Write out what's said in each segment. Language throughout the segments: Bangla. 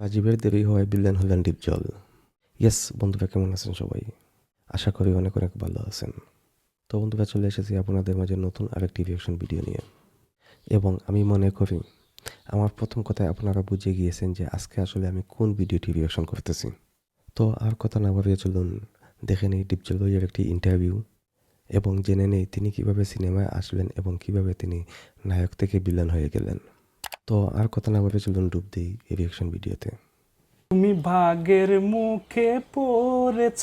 রাজীবের দেরি হওয়ায় ভিলেন হলেন ডিপজল। ইয়েস বন্ধুরা, কেমন আছেন সবাই? আশা করি অনেক অনেক ভালো আছেন। তো বন্ধুরা, চলে এসেছি আপনাদের মাঝে নতুন আরেকটি রিঅ্যাকশন ভিডিও নিয়ে। এবং আমি মনে করি আমার প্রথম কথায় আপনারা বুঝে গিয়েছেন যে আজকে আসলে আমি কোন ভিডিওটি রিঅ্যাকশন করতেছি। তো আর কথা না ভাবিয়ে চলুন দেখে নিই ডিপজল ভাইয়ের একটি ইন্টারভিউ এবং জেনে নেই তিনি কিভাবে সিনেমায় আসলেন এবং কিভাবে তিনি নায়ক থেকে ভিলেন হয়ে গেলেন। তো আর কথা না ভাবিয়ে চলুন ডুব দিই এই রিঅ্যাকশন ভিডিওতে। তুমি ভাগের মুখে পড়েছ,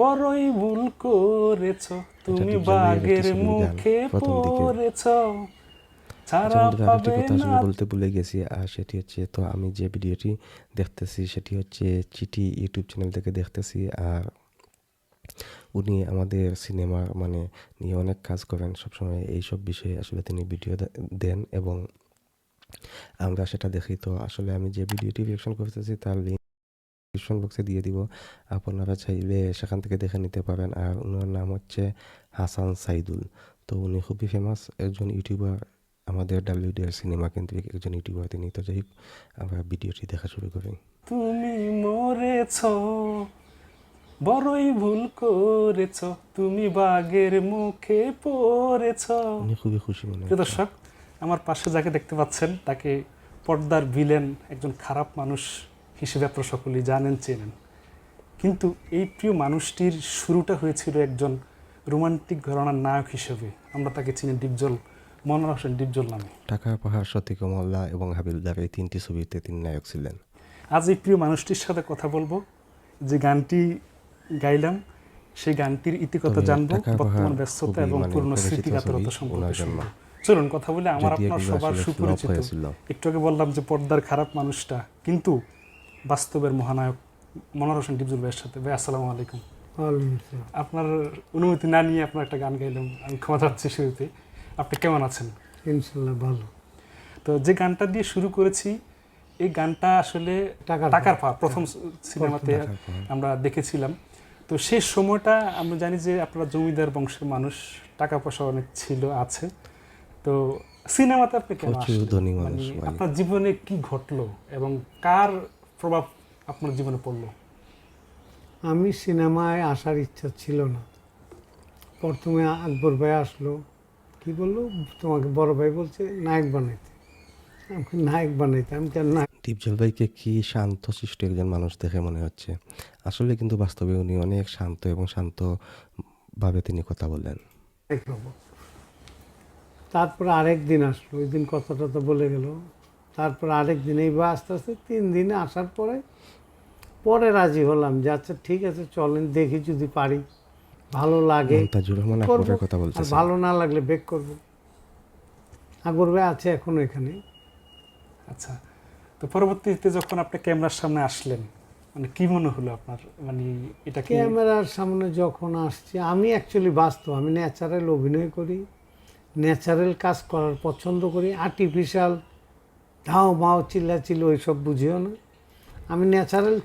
বড়ই ভুল করেছ। তুমি ডিপজল ভাইয়ের একটি ভাগের ছবির গান মুখে প্রথম দিকে। পড়েছ, আচ্ছা ছাড়া বন্ধুরা, আরেকটি পাবে কথা আসলে না। বলতে ভুলে গেছি, আর সেটি হচ্ছে, তো আমি যে ভিডিওটি দেখতেছি সেটি হচ্ছে চিটি ইউটিউব চ্যানেল থেকে দেখতেছি। আর উনি আমাদের সিনেমা নিয়ে অনেক কাজ করেন, সবসময় এইসব বিষয়ে আসলে তিনি ভিডিও দেন এবং আমরা সেটা দেখি। তো আসলে আমি যে ভিডিওটি রিঅ্যাকশন করতেছি তার লিঙ্ক ডিসক্রিপশন বক্সে দিয়ে দিব, আপনারা চাইলে সেখান থেকে দেখে নিতে পারেন। আর ওনার নাম হচ্ছে হাসান সাইদুল। তো উনি খুবই ফেমাস একজন ইউটিউবার, আমাদের ডাব্লিউডিআর সিনেমা কেন্দ্রিক একজন ইউটিউবার তিনি। তো যাই হোক, আমরা ভিডিওটি দেখা শুরু করি। তুমি মরেছ, বড়ই ভুল করেছ। তুমি বাঘের মুখে পড়েছ। উনি খুবই খুশি মনে প্রিয় হচ্ছে। দর্শক, আমার পাশে যাকে দেখতে পাচ্ছেন তাকে পর্দার ভিলেন, একজন খারাপ মানুষ হিসেবে আপনারা সকলেই জানেন, চেনেন। কিন্তু এই প্রিয় মানুষটির শুরুটা হয়েছিল একজন রোমান্টিক ঘরানার নায়ক হিসেবে। আমরা তাকে চিনি ডিপজল, মনোয়ার হোসেন ডিপজল নামে। টাকার পাহাড়, সতীক মল্লা এবং হাবিলদার, এই তিনটি ছবিতে তিনি নায়ক ছিলেন। আজ এই প্রিয় মানুষটির সাথে কথা বলবো, যে গানটি গাইলাম সেই গানটির ইতিকথা তবে জানবো, টাকার বর্তমান পাহাড় ব্যস্ততা খুবই এবং পুরনো পরিচিত ছবি স্মৃতিকাতরতা সম্পর্কে ওনার জন্য, শুনবো। চলুন কথা বলে। আমার যদিও আপনার এগুলো সবার আসলে ফ্লপ সুপরিচিত, হয়েছিল। একটু আগে বললাম যে পর্দার খারাপ মানুষটা, কিন্তু বাস্তবের মহানায়ক মনোয়ার হোসেন ডিপজল ভাইয়ের সাথে। ভাই আসসালামু আলাইকুম। আপনার অনুমতি না নিয়ে আপনার একটা গান গাইলাম, আমি ক্ষমা চাচ্ছি শুরুতে। আপনি কেমন আছেন? ইনশাল্লাহ ভালো। তো যে গানটা দিয়ে শুরু করেছি, এই গানটা আসলে টাকার পাহাড় প্রথম সিনেমাতে টাকার পাহাড়। আমরা দেখেছিলাম। তো সেই সময়টা আমরা জানি যে আপনারা জমিদার বংশের মানুষ, টাকা পয়সা অনেক ছিল, আছে। তো সিনেমাতে আপনি কেন প্রচুর আসলেন? ধনী মানুষ ভাই। আপনার জীবনে কি ঘটলো এবং কার প্রভাব আপনার জীবনে পড়লো? আমি সিনেমায় আসার ইচ্ছা ছিল না। প্রথমে আকবর ভাই আসলো, কি বললো, তোমাকে বড় ভাই বলছে নায়ক বানাইতে। আমাকে নায়ক বানাইতে, আমি কেন নায়ক ডিপজল ভাইকে কি শান্ত শিষ্ট একজন মানুষ দেখে মনে হচ্ছে, আসলে কিন্তু বাস্তবে উনি অনেক শান্ত এবং শান্তভাবে তিনি কথা বলেন। হবো। তারপরে আরেক দিন আসলো, ওই দিন কথাটা তো বলে গেল। তারপর আরেক দিন, এইবার আস্তে আস্তে 3 দিনে আসার পরে রাজি হলাম যে আচ্ছা ঠিক আছে, চলেন দেখি, যদি পারি, ভালো লাগে মমতাজুর রহমান করবো, আকবরের কথা আর বলতেছেন। ভালো না লাগলে বেক করবো। আকবর ভাই আছে এখনো এখানে। আচ্ছা, তো পরবর্তীতে যখন আপনি ক্যামেরার সামনে আসলেন, মানে কি মনে হলো আপনার? মানে এটা কি ক্যামেরার সামনে যখন আসছি, আমি অ্যাকচুয়ালি বাস্তব, আমি ন্যাচারাল অভিনয় করি, ন্যাচারাল কাজ করার পছন্দ করি। আর্টিফিশিয়াল ধাও মাও চিল্লাচিল্লি ওইসব বুঝিও না, আমি ন্যাচারাল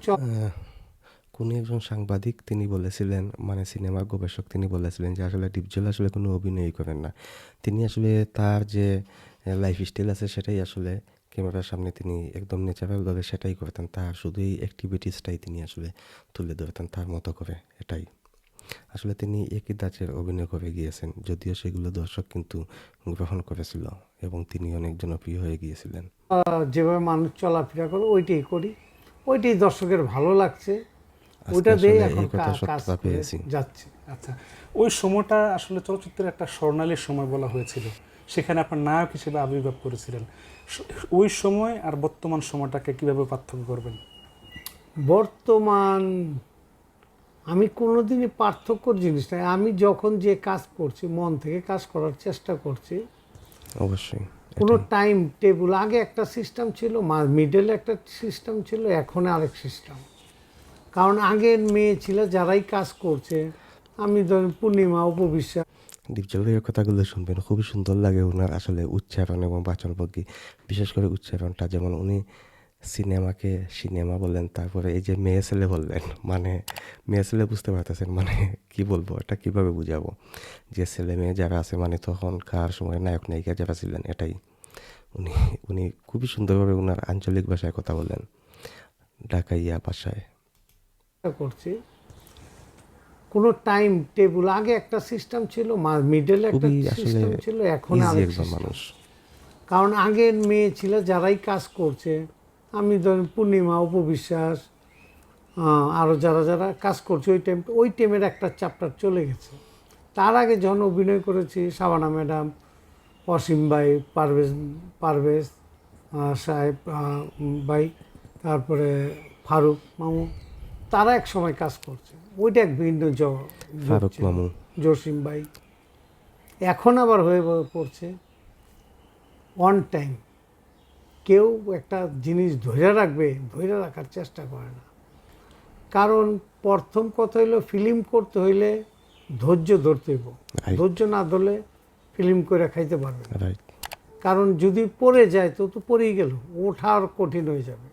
কোন একজন সাংবাদিক তিনি বলেছিলেন, সিনেমার গবেষক, তিনি বলেছিলেন যে আসলে ডিপজল আসলে কোনো অভিনয়ই করেন না। তিনি আসলে তার যে লাইফ স্টাইল আছে সেটাই আসলে ক্যামেরার সামনে তিনি একদম ন্যাচারালভাবে সেটাই করতেন। তার শুধু এই অ্যাক্টিভিটিসটাই তিনি আসলে তুলে ধরতেন তার মতো করে। এটাই আসলে তিনি একই ধাঁচের অভিনয় করে গিয়েছেন, যদিও সেগুলো দর্শক কিন্তু গ্রহণ করেছিল এবং তিনি অনেক জনপ্রিয় হয়ে গিয়েছিলেন। যেভাবে মানুষ চলাফেরা করে ওইটাই করি, ওইটাই দর্শকের ভালো লাগছে, আজকে ওইটা দিয়ে আসলে এখন এই কথা কাজ সত্যতা করে পেয়েছি। যাচ্ছে। আচ্ছা, ওই সময়টা আসলে চলচ্চিত্রের একটা স্বর্ণালী সময় বলা হয়েছিল, সেখানে আপনার নায়ক হিসেবে আবির্ভাব করেছিলেন। ওই সময় আর বর্তমান সময়টাকে কিভাবে পার্থক্য করবেন? বর্তমান, আমি কোনোদিনই পার্থক্যর জিনিস নাই, আমি যখন যে কাজ করছি মন থেকে কাজ করার চেষ্টা করছি। অবশ্যই কোনো এটাই। টাইম টেবিল, আগে একটা সিস্টেম ছিল, মিডলে একটা সিস্টেম ছিল, এখন আরেক সিস্টেম। কারণ আগের মেয়ে ছিল যারাই কাজ করছে, আমি ধরেন পূর্ণিমা, উপবিশ্বাস, ডিপজল ভাইয়ের কথাগুলো শুনবেন, খুবই সুন্দর লাগে ওনার আসলে উচ্চারণ এবং বাচনভঙ্গি, বিশেষ করে উচ্চারণটা। যেমন উনি সিনেমাকে সিনেমা বললেন, তারপরে এই যে মেয়ে ছেলে বললেন, মেয়ে ছেলে বুঝতে পারতেছেন, কি বলবো, এটা কিভাবে বুঝাবো, যে ছেলে মেয়ে যারা আছে তখনকার সময় নায়ক নায়িকা যারা ছিলেন, এটাই উনি উনি খুবই সুন্দরভাবে ওনার আঞ্চলিক ভাষায় কথা বলেন, ঢাকাইয়া ভাষায়। করছি কোনো টাইম টেবিল, আগে একটা সিস্টেম ছিল, মিডলে একটা খুবই আসলে সিস্টেম ছিল, এখন ইজি আরেক একজন সিস্টেম। মানুষ। কারণ আগের মেয়ে ছিল যারাই কাজ করছে, আমি ধরেন পূর্ণিমা, অপবিশ্বাস, আরও যারা যারা কাজ করছে ওই টাইমের একটা চ্যাপ্টার চলে গেছে। তার আগে যখন অভিনয় করেছি, শাবানা ম্যাডাম, অসীম ভাই, পারভেজ সাহেব ভাই, তারপরে ফারুক মামু, তারা এক সময় কাজ করছে, ওইটা এক ভিন্ন ফারুক মামু। জসিম ভাই। এখন আবার হয়ে পড়ছে অন টাইম, কেউ একটা জিনিস ধরে রাখবে, ধরে রাখার চেষ্টা করে না। কারণ প্রথম কথা হইলো, ফিল্ম করতে হইলে ধৈর্য ধরতে হইব, Right. ধৈর্য না ধরলে ফিল্ম করে খাইতে পারবে না। রাইট। কারণ যদি পড়ে যায় তো পড়েই গেল, ওঠা আর কঠিন হয়ে যাবে।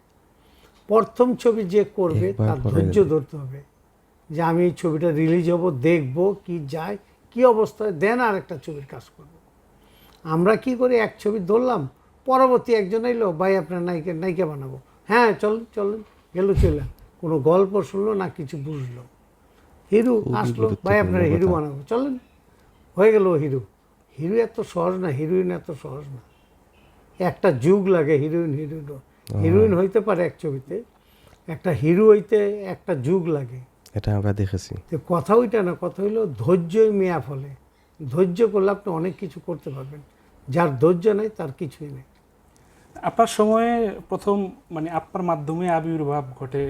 প্রথম ছবি যে করবে একবার তার পড়ে ধৈর্য গেলে। ধরতে হবে, যে আমি এই ছবিটা রিলিজ হব, দেখব কি যায়, কি অবস্থায়, দেন আর একটা ছবির কাজ করব। আমরা কি করি, এক ছবি ধরলাম, পরবর্তী একজন এলো, ভাই আপনার নায়িকা বানাবো, হ্যাঁ চলেন গেল, চলে কোনো গল্প শুনলো না, কিছু বুঝলো। হিরো খুবই আসলো, ভাই গুরুত্বপূর্ণ আপনার হিরো কথা। বানাবো, চলেন, হয়ে গেল হিরো। হিরো এত সহজ না, হিরোইন এত সহজ না, একটা যুগ লাগে হিরোইন হইতে পারে এক ছবিতে, একটা হিরো হইতে একটা যুগ লাগে। এটা আমরা দেখেছি। তো কথা ওইটা না, কথা হইলো ধৈর্যই মেয়া ফলে। ধৈর্য করলে আপনি অনেক কিছু করতে পারবেন, যার ধৈর্য নেই তার কিছুই নেই। আপনার সময়ে প্রথম মানে আপনার মাধ্যমে আবির্ভাব ঘটে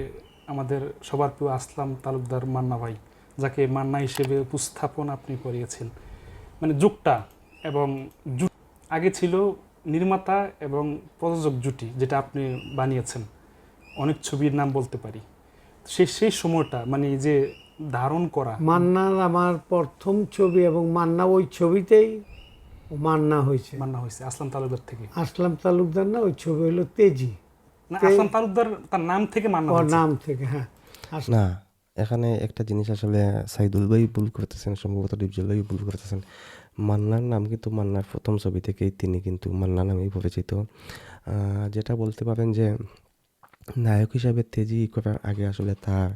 আমাদের সবার প্রিয় আসলাম তালুকদার মান্না ভাই, যাকে মান্না হিসেবে উপস্থাপন আপনি করিয়েছেন। মানে যুগটা এবং আগে ছিল নির্মাতা এবং প্রযোজক জুটি, যেটা আপনি বানিয়েছেন, অনেক ছবির নাম বলতে পারি। সেই সময়টা মানে এই যে ধারণ করা, মান্নার আমার প্রথম ছবি, এবং মান্না ওই ছবিতেই মান্না হয়েছে। মান্না হয়েছে আসলাম তালুকদার থেকে। আসলাম তালুকদার না, ওই ছবি হলো তেজি, না, আসলাম তালুকদার তার নাম থেকে মান্না ওর হয়েছে। নাম থেকে, হ্যাঁ। না, এখানে একটা জিনিস আসলে সাইদুল ভাই ভুল করতেছেন, সম্ভবত ডিপজল ভাই ভুল করতেছেন। মান্নার নাম কিন্তু মান্নার প্রথম ছবি থেকেই তিনি কিন্তু মান্না নামেই পরিচিত। যেটা বলতে পারেন যে নায়ক হিসাবে তেজি করার আগে আসলে তার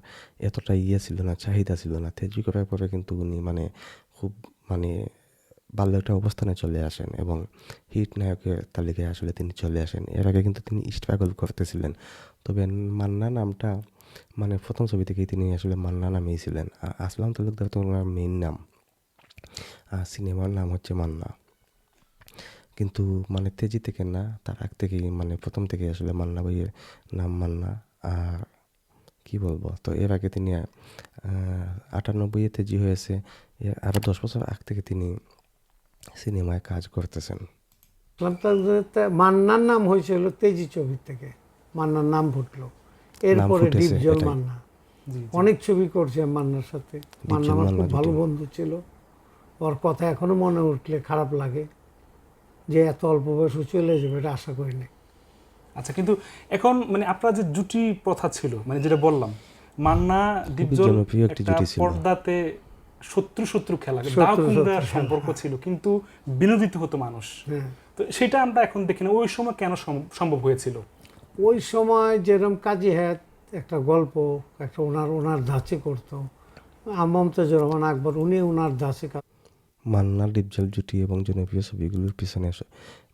এতটা ছিল না, চাহিদা ছিল না। তেজি করার পরে কিন্তু উনি মানে খুব মানে ভালো একটা অবস্থানে চলে আসেন এবং হিট নায়কের তালিকায় আসলে তিনি চলে আসেন। এর আগে কিন্তু তিনি স্ট্রাগল করতেছিলেন। তবে মান্না নামটা মানে প্রথম ছবি থেকেই তিনি আসলে মান্না নামেই ছিলেন। আসলাম তালুকদার তো ওনার মেইন নাম, সিনেমার নাম হচ্ছে মান্না। কিন্তু মানে তেজি থেকে না, তার আগ থেকেই মানে প্রথম থেকে আসলে মান্না ভাইয়ের নাম মান্না। আর কি বলবো, তো এর আগে তিনি 98-এ তেজি হয়েছে, আরও 10 বছর আগ থেকে তিনি সিনেমায় কাজ করতেছেন। আসলাম তালুকদার, মান্নার নাম হয়েছিল তেজি ছবির থেকে, মান্নার নাম ফুটলো, এরপরে ফুটেছে, ডিপজল এটাই। মান্না। জি, জি। অনেক ছবি করছে মান্নার সাথে, মান্না আমার মান্না খুব ভালো জুটি। বন্ধু ছিল। ওর কথা এখনো মনে উঠলে খারাপ লাগে, যে এত অল্প বয়সে চলে যাবে, এটা আশা করি নাই। আচ্ছা, কিন্তু এখন মানে আপনার যে জুটি প্রথা ছিল, মানে যেটা বললাম, মান্না ডিপজল জনপ্রিয় একটি একটা জুটি ছিল। পর্দাতে শত্রু খেলা, দাও শত্রু কুমড়ার খেলা, সম্পর্ক ছিল, কিন্তু বিনোদিত হতো মানুষ। হ্যাঁ, তো সেটা আমরা এখন দেখি না, ওই সময় কেন সম্ভব হয়েছিল? ওই সময় যেরকম কাজী হায়াত একটা গল্প, একটা ওনার ধাঁচে করতো, মমতাজুর রহমান আকবর, উনি ওনার ধাঁচে মান্না ডিপজল জুটি এবং জনপ্রিয় ছবিগুলোর পিছনে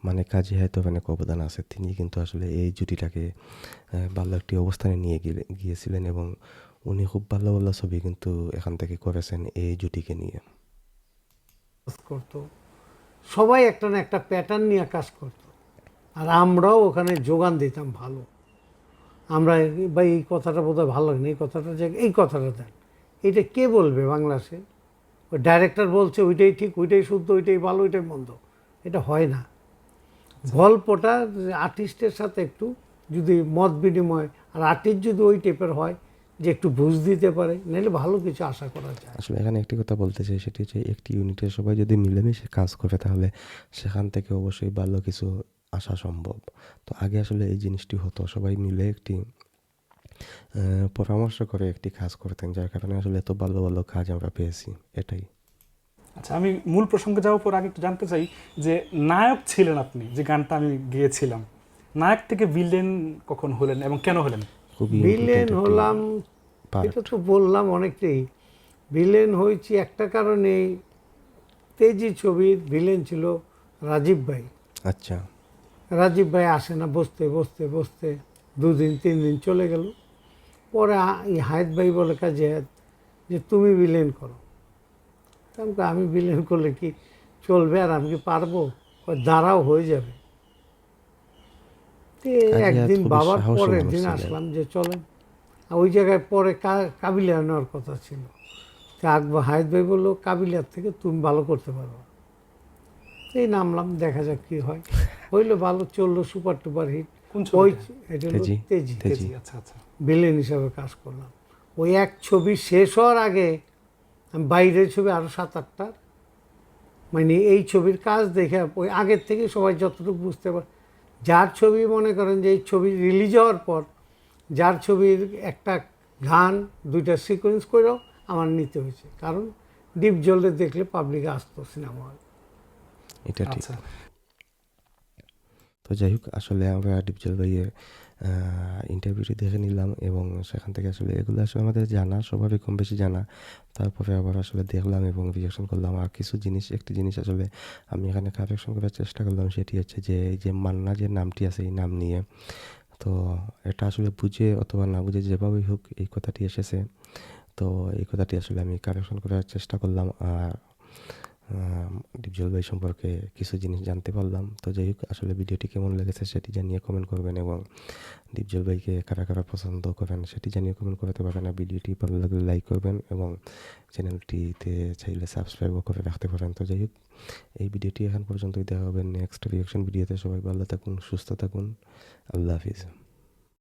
মানে কাজী হায়াতের অনেক অবদান আছে। তিনি কিন্তু আসলে এই জুটিটাকে ভালো একটি অবস্থানে নিয়ে গিয়েছিলেন এবং উনি খুব ভালো ভালো ছবি কিন্তু এখান থেকে করেছেন এই জুটিকে নিয়ে। কাজ করতো। সবাই একটা না একটা প্যাটার্ন নিয়ে কাজ করতো, আর আমরাও ওখানে যোগান দিতাম ভালো। আমরা, ভাই এই কথাটা বোধহয় ভালো লাগে না, এই কথাটা এই কথাটা দেন, এটা কে বলবে বাংলাদেশে? ওই ডাইরেক্টর বলছে ওইটাই ঠিক, ওইটাই শুদ্ধ, ওইটাই ভালো, ওইটাই মন্দ, এটা হয় না। গল্পটা আর্টিস্টের সাথে একটু যদি মত বিনিময়, আর আর্টিস্ট যদি ওই টাইপের হয় যে একটু বুঝ দিতে পারে, নাহলে ভালো কিছু আশা করা যায়। আসলে এখানে একটি কথা বলতে চাই, সেটি হচ্ছে একটি ইউনিটের সবাই যদি মিলেমিশে কাজ করে তাহলে সেখান থেকে অবশ্যই ভালো কিছু আসা সম্ভব। তো আগে আসলে এই জিনিসটি হতো, সবাই মিলে একটি পরামর্শ করে একটি কাজ করতেন, যার কারণে আসলে এত ভালো ভালো কাজ আমরা পেয়েছি। এটাই। আচ্ছা, আমি মূল প্রসঙ্গে যাওয়ার পর আগে একটু জানতে চাই যে নায়ক ছিলেন আপনি, যে গানটা আমি গেয়েছিলাম, নায়ক থেকে ভিলেন কখন হলেন এবং কেন হলেন? খুবই ভিলেন ইম্পর্টেন্ট হলাম পার্ট। এটা তো বললাম অনেকটাই। ভিলেন হয়েছি একটা কারণেই, তেজি ছবির ভিলেন ছিল রাজীব ভাই। আচ্ছা, রাজীব ভাই আসে না, বসতে বসতে বসতে 2 দিন 3 দিন চলে গেল। পরে এই হায়েত ভাই বলে কাজে যে তুমি ভিলেন করো। আমি ভিলেন করলে কি চলবে, আর আমি কি পারবো? কয় দাঁড়াও, হয়ে যাবে। তো কাজী একদিন খুবই বাবার সাহসী পরের মানুষ দিন ছিলেন। আসলাম যে চলেন। আর ওই জায়গায় পরে কাবিলা নেওয়ার কথা ছিল। তা আকবর হায়েত ভাই বললো কাবিলার থেকে তুমি ভালো করতে পারো। এই নামলাম, দেখা যাক কি হয়। হইলো, ভালো চললো, সুপার টুপার হিট। কোন ওই ছবিটা? এটা হলো তেজি। তেজি। তেজি, আচ্ছা আচ্ছা। ভিলেন হিসাবে কাজ করলাম। ওই এক ছবি শেষ হওয়ার আগে আমি বাইরের ছবি আরও 7-8টা, মানে এই ছবির কাজ দেখে ওই আগের থেকে সবাই যতটুকু বুঝতে পারে, যার ছবি মনে করেন যে এই ছবি রিলিজ হওয়ার পর যার ছবির একটা গান 2টা সিকোয়েন্স করেও আমার নিতে হয়েছে, কারণ ডিপ জলে দেখলে পাবলিক আসতো সিনেমা হল। এটা ঠিক। আচ্ছা, তো যাই হোক, আসলে আমরা ডিপজল ভাইয়ের ইন্টারভিউটি দেখে নিলাম এবং সেখান থেকে আসলে এগুলো আসলে আমাদের জানা, স্বভাবে কম বেশি জানা। তারপরে আবার আসলে দেখলাম এবং রিয়াকশন করলাম। আর কিছু জিনিস, একটি জিনিস আসলে আমি এখানে কারেকশন করার চেষ্টা করলাম, সেটি হচ্ছে যে এই যে মান্না যে নামটি আছে এই নাম নিয়ে, তো এটা আসলে বুঝে অথবা না বুঝে যেভাবেই হোক এই কথাটি এসেছে। তো এই কথাটি আসলে আমি কারেকশন করার চেষ্টা করলাম। আর ডিপজল ভাই সম্পর্কে কিছু জিনিস জানতে পারলাম। তো যাই হোক, আসলে ভিডিওটি কেমন লেগেছে সেটি জানিয়ে কমেন্ট করবেন এবং ডিপজল ভাইকে কারা কারা পছন্দ করেন সেটি জানিয়ে কমেন্ট করতে পারেন। আর ভিডিওটি ভালো লাগলে লাইক করবেন এবং চ্যানেলটিতে চাইলে সাবস্ক্রাইবও করে রাখতে পারেন। তো যাই হোক, এই ভিডিওটি এখন পর্যন্তই, দেখা হবে নেক্সট রিয়াকশন ভিডিওতে। সবাই ভালো থাকুন, সুস্থ থাকুন, আল্লাহ হাফিজ।